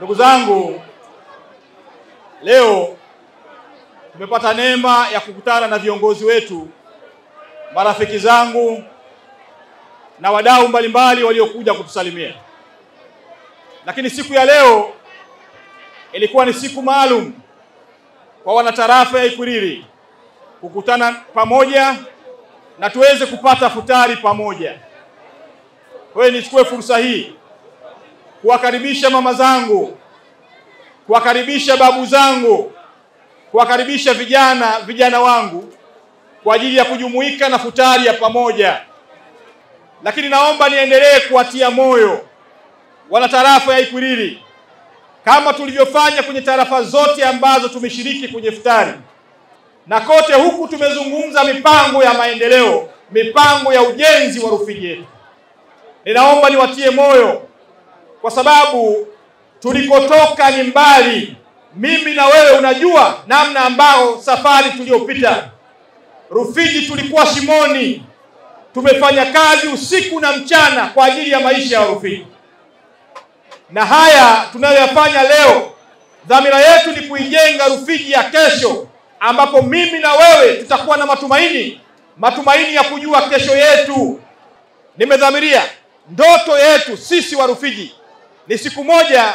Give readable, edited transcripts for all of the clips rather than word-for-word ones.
Ndugu zangu, leo tumepata neema ya kukutana na viongozi wetu, marafiki zangu na wadau mbalimbali waliokuja kutusalimia. Lakini siku ya leo ilikuwa ni siku maalum kwa wanatarafa ya Ikwiriri kukutana pamoja na tuweze kupata futari pamoja. Kwa hiyo nichukue fursa hii kuwakaribisha mama zangu, kuwakaribisha babu zangu, kuwakaribisha vijana wangu kwa ajili ya kujumuika na futari ya pamoja. Lakini naomba niendelee kuwatia moyo wanatarafa ya Ikwiriri kama tulivyofanya kwenye tarafa zote ambazo tumeshiriki kwenye futari, na kote huku tumezungumza mipango ya maendeleo, mipango ya ujenzi wa Rufiji yetu. Ninaomba niwatie moyo kwa sababu tulikotoka ni mbali. Mimi na wewe unajua namna ambao safari tuliyopita. Rufiji tulikuwa shimoni. Tumefanya kazi usiku na mchana kwa ajili ya maisha ya Rufiji. Na haya tunayoyafanya leo, dhamira yetu ni kuijenga Rufiji ya kesho ambapo mimi na wewe tutakuwa na matumaini ya kujua kesho yetu. Nimedhamiria ndoto yetu sisi wa Rufiji ni siku moja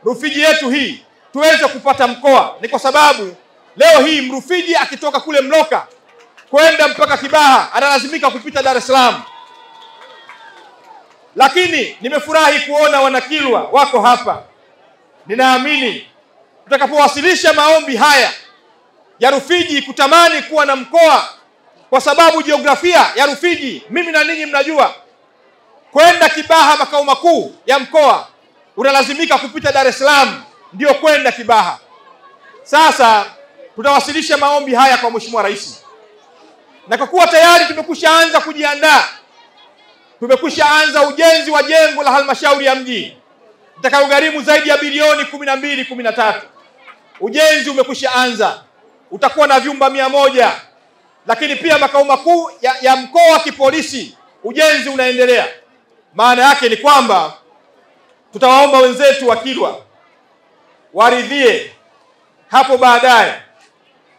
Rufiji yetu hii tuweze kupata mkoa. Ni kwa sababu leo hii Mrufiji akitoka kule Mloka kwenda mpaka Kibaha analazimika kupita Dar es Salaam. Lakini nimefurahi kuona wanakilwa wako hapa. Ninaamini tutakapowasilisha maombi haya ya Rufiji kutamani kuwa na mkoa, kwa sababu jiografia ya Rufiji mimi na ninyi mnajua, kwenda Kibaha makao makuu ya mkoa unalazimika kupita Dar es Salaam ndio kwenda Kibaha. Sasa tutawasilisha maombi haya kwa Mheshimiwa Rais. Na kwa kuwa tayari tumekwishaanza kujiandaa, tumekwishaanza ujenzi wa jengo la halmashauri ya mji utakaogharimu zaidi ya bilioni 12-13. Ujenzi umekwishaanza, utakuwa na vyumba 100. Lakini pia makao makuu ya mkoa wa kipolisi ujenzi unaendelea. Maana yake ni kwamba tutawaomba wenzetu wa Kilwa waridhie hapo baadaye,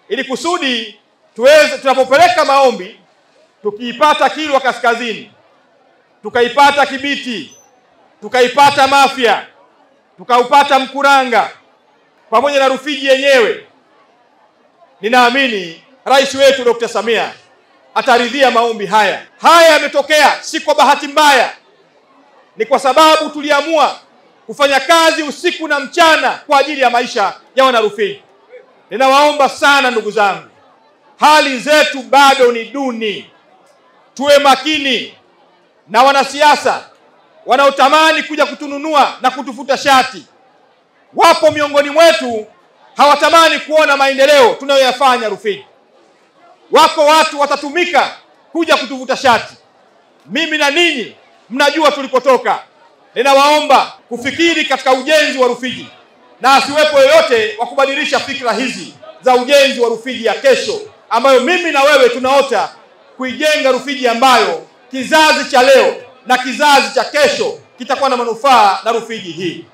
ili kusudi tuweze, tunapopeleka maombi, tukiipata Kilwa Kaskazini, tukaipata Kibiti, tukaipata Mafia, tukaupata Mkuranga pamoja na Rufiji yenyewe, ninaamini Rais wetu Dr. Samia ataridhia maombi haya. Haya yametokea si kwa bahati mbaya, ni kwa sababu tuliamua kufanya kazi usiku na mchana kwa ajili ya maisha ya wana Rufiji. Ninawaomba sana ndugu zangu, hali zetu bado ni duni. Tuwe makini na wanasiasa wanaotamani kuja kutununua na kutufuta shati. Wapo miongoni mwetu hawatamani kuona maendeleo tunayoyafanya Rufiji. Wako watu watatumika kuja kutuvuta shati. Mimi na ninyi mnajua tulikotoka. Ninawaomba kufikiri katika ujenzi wa Rufiji, na asiwepo yoyote wa kubadilisha fikra hizi za ujenzi wa Rufiji ya kesho, ambayo mimi na wewe tunaota kuijenga Rufiji ambayo kizazi cha leo na kizazi cha kesho kitakuwa na manufaa na Rufiji hii.